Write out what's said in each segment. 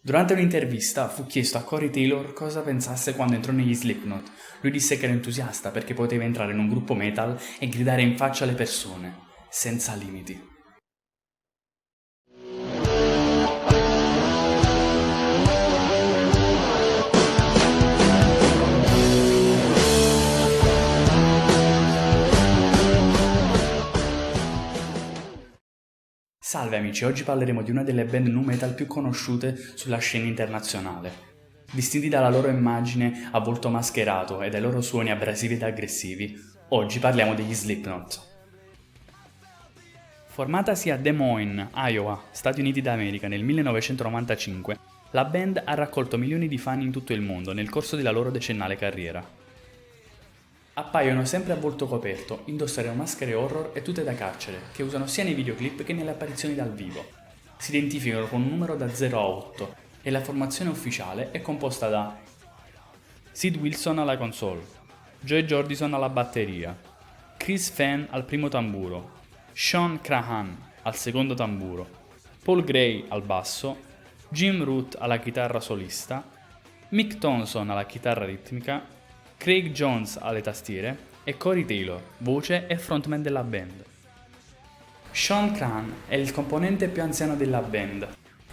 Durante un'intervista fu chiesto a Corey Taylor cosa pensasse quando entrò negli Slipknot. Lui disse che era entusiasta perché poteva entrare in un gruppo metal e gridare in faccia alle persone, senza limiti. Salve amici, oggi parleremo di una delle band nu metal più conosciute sulla scena internazionale. Distinti dalla loro immagine a volto mascherato e dai loro suoni abrasivi ed aggressivi, oggi parliamo degli Slipknot. Formatasi a Des Moines, Iowa, Stati Uniti d'America nel 1995, la band ha raccolto milioni di fan in tutto il mondo nel corso della loro decennale carriera. Appaiono sempre a volto coperto, indossano maschere horror e tute da carcere, che usano sia nei videoclip che nelle apparizioni dal vivo. Si identificano con un numero da 0 a 8 e la formazione ufficiale è composta da Sid Wilson alla console, Joey Jordison alla batteria, Chris Fehn al primo tamburo, Sean Crahan al secondo tamburo, Paul Gray al basso, Jim Root alla chitarra solista, Mick Thompson alla chitarra ritmica, Craig Jones alle tastiere e Corey Taylor, voce e frontman della band. Sean Crahan è il componente più anziano della band.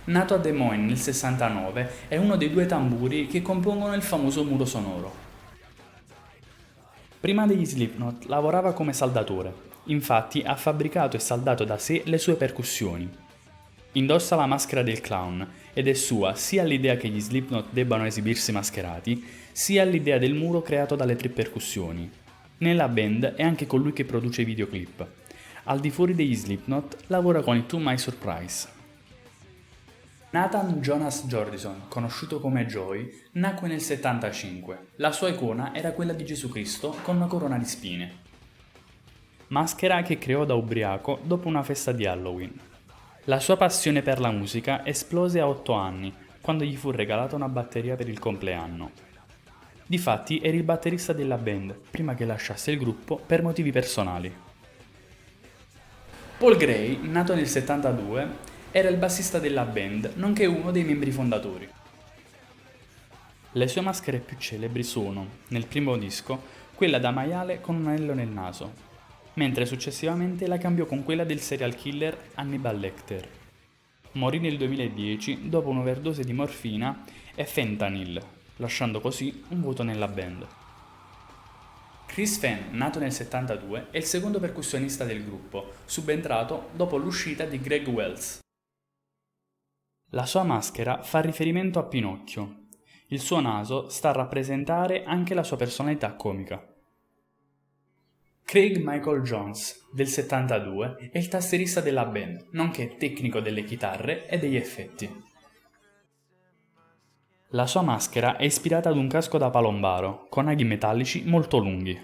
Nato a Des Moines nel 69, è uno dei due tamburi che compongono il famoso muro sonoro. Prima degli Slipknot lavorava come saldatore, infatti ha fabbricato e saldato da sé le sue percussioni. Indossa la maschera del clown ed è sua sia l'idea che gli Slipknot debbano esibirsi mascherati, sia l'idea del muro creato dalle tre percussioni. Nella band è anche colui che produce i videoclip. Al di fuori degli Slipknot lavora con i To My Surprise. Nathan Jonas Jordison, conosciuto come Joey, nacque nel 75. La sua icona era quella di Gesù Cristo con una corona di spine. Maschera che creò da ubriaco dopo una festa di Halloween. La sua passione per la musica esplose a 8 anni, quando gli fu regalata una batteria per il compleanno. Difatti era il batterista della band, prima che lasciasse il gruppo per motivi personali. Paul Gray, nato nel 72, era il bassista della band, nonché uno dei membri fondatori. Le sue maschere più celebri sono, nel primo disco, quella da maiale con un anello nel naso, mentre successivamente la cambiò con quella del serial killer Hannibal Lecter. Morì nel 2010 dopo un'overdose di morfina e fentanyl, lasciando così un vuoto nella band. Chris Fehn, nato nel 72, è il secondo percussionista del gruppo, subentrato dopo l'uscita di Greg Wells. La sua maschera fa riferimento a Pinocchio. Il suo naso sta a rappresentare anche la sua personalità comica. Craig Michael Jones, del 72, è il tastierista della band, nonché tecnico delle chitarre e degli effetti. La sua maschera è ispirata ad un casco da palombaro, con aghi metallici molto lunghi.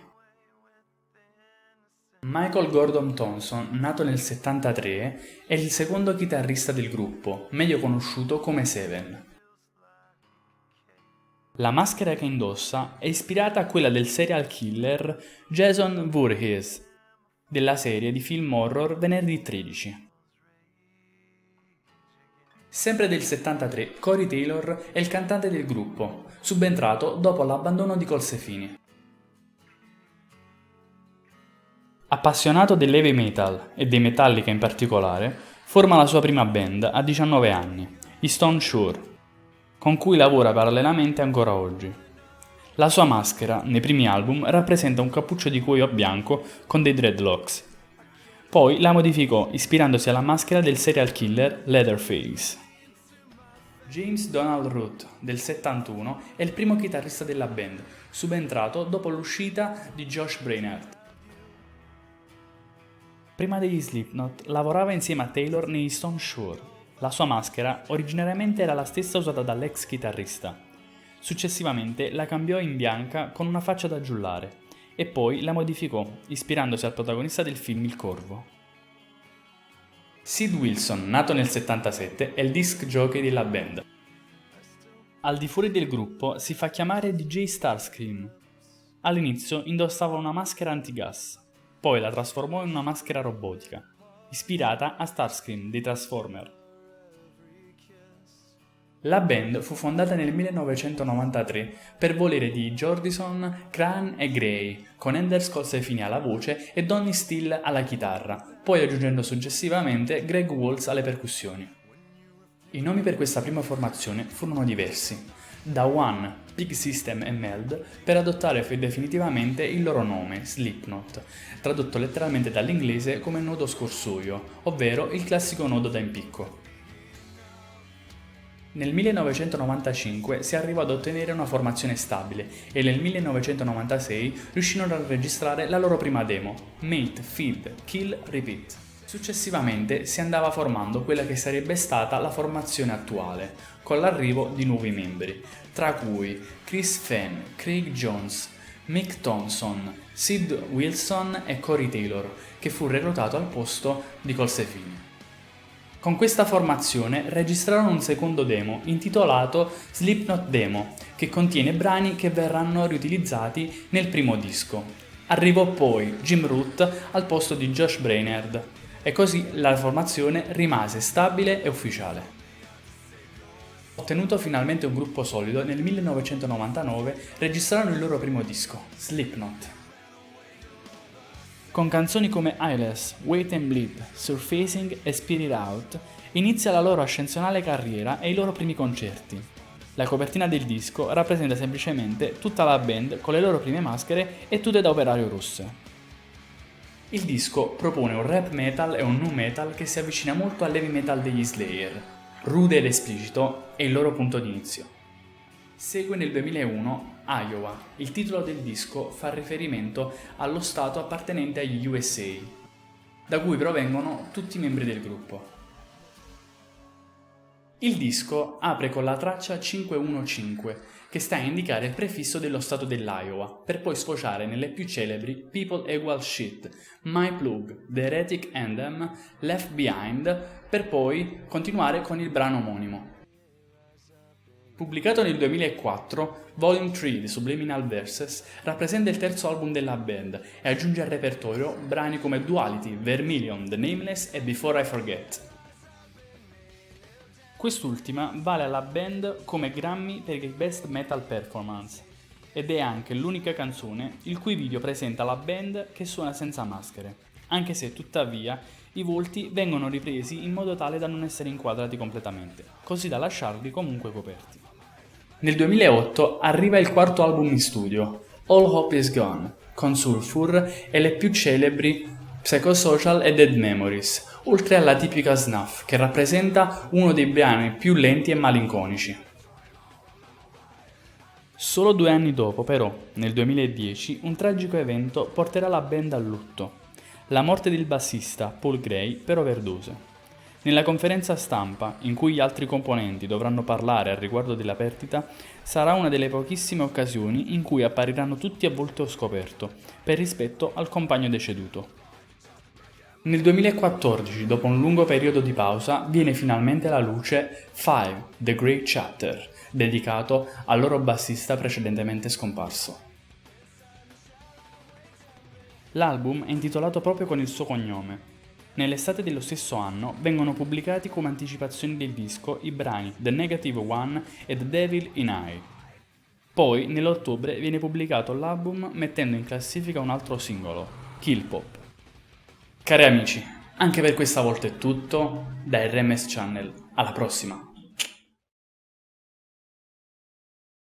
Michael Gordon Thompson, nato nel 73, è il secondo chitarrista del gruppo, meglio conosciuto come Seven. La maschera che indossa è ispirata a quella del serial killer Jason Voorhees, della serie di film horror Venerdì 13. Sempre del 73, Corey Taylor è il cantante del gruppo, subentrato dopo l'abbandono di Colsefini. Appassionato dell'heavy metal e dei Metallica in particolare, forma la sua prima band a 19 anni, gli Stone Sure, con cui lavora parallelamente ancora oggi. La sua maschera, nei primi album, rappresenta un cappuccio di cuoio bianco con dei dreadlocks. Poi la modificò ispirandosi alla maschera del serial killer Leatherface. James Donald Root, del 71, è il primo chitarrista della band, subentrato dopo l'uscita di Josh Brainerd. Prima degli Slipknot lavorava insieme a Taylor negli Stone Sure. La sua maschera originariamente era la stessa usata dall'ex chitarrista. Successivamente la cambiò in bianca con una faccia da giullare e poi la modificò ispirandosi al protagonista del film Il Corvo. Sid Wilson, nato nel 77, è il disc jockey della band. Al di fuori del gruppo si fa chiamare DJ Starscream. All'inizio indossava una maschera antigas, poi la trasformò in una maschera robotica, ispirata a Starscream dei Transformer. La band fu fondata nel 1993 per volere di Jordison, Crane e Gray, con Enders Colsefini alla voce e Donnie Steele alla chitarra, poi aggiungendo successivamente Greg Waltz alle percussioni. I nomi per questa prima formazione furono diversi, da One, Big System e Meld, per adottare definitivamente il loro nome, Slipknot, tradotto letteralmente dall'inglese come nodo scorsoio, ovvero il classico nodo da impicco. Nel 1995 si arrivò ad ottenere una formazione stabile e nel 1996 riuscirono a registrare la loro prima demo, Mate, Feed, Kill, Repeat. Successivamente si andava formando quella che sarebbe stata la formazione attuale, con l'arrivo di nuovi membri, tra cui Chris Fenn, Craig Jones, Mick Thompson, Sid Wilson e Corey Taylor, che fu reclutato al posto di Colsefini. Con questa formazione registrarono un secondo demo intitolato Slipknot Demo, che contiene brani che verranno riutilizzati nel primo disco. Arrivò poi Jim Root al posto di Josh Brainerd e così la formazione rimase stabile e ufficiale. Ottenuto finalmente un gruppo solido, nel 1999 registrarono il loro primo disco, Slipknot. Con canzoni come Eyeless, Wait and Bleed, Surfacing e Spirit Out, inizia la loro ascensionale carriera e i loro primi concerti. La copertina del disco rappresenta semplicemente tutta la band con le loro prime maschere e tute da operaio rosse. Il disco propone un rap metal e un nu metal che si avvicina molto all'heavy metal degli Slayer. Rude ed esplicito è il loro punto di inizio. Segue nel 2001 Iowa. Il titolo del disco fa riferimento allo stato appartenente agli USA, da cui provengono tutti i membri del gruppo. Il disco apre con la traccia 515, che sta a indicare il prefisso dello stato dell'Iowa, per poi sfociare nelle più celebri People Equal Shit, My Plug, The Heretic Anthem, Left Behind, per poi continuare con il brano omonimo. Pubblicato nel 2004, Volume 3 di Subliminal Verses rappresenta il terzo album della band e aggiunge al repertorio brani come Duality, Vermilion, The Nameless e Before I Forget. Quest'ultima vale alla band come Grammy per il Best Metal Performance ed è anche l'unica canzone il cui video presenta la band che suona senza maschere, anche se tuttavia i volti vengono ripresi in modo tale da non essere inquadrati completamente, così da lasciarli comunque coperti. Nel 2008 arriva il quarto album in studio, All Hope Is Gone, con Sulfur e le più celebri Psychosocial e Dead Memories, oltre alla tipica Snuff, che rappresenta uno dei brani più lenti e malinconici. Solo 2 anni dopo, però, nel 2010, un tragico evento porterà la band al lutto. La morte del bassista Paul Gray per overdose. Nella conferenza stampa, in cui gli altri componenti dovranno parlare al riguardo della perdita, sarà una delle pochissime occasioni in cui appariranno tutti a volto scoperto, per rispetto al compagno deceduto. Nel 2014, dopo un lungo periodo di pausa, viene finalmente alla luce 5, The Great Chapter, dedicato al loro bassista precedentemente scomparso. L'album è intitolato proprio con il suo cognome. Nell'estate dello stesso anno vengono pubblicati come anticipazioni del disco i brani The Negative One e The Devil in Eye. Poi, nell'ottobre, viene pubblicato l'album mettendo in classifica un altro singolo, Kill Pop. Cari amici, anche per questa volta è tutto, da RMS Channel, alla prossima!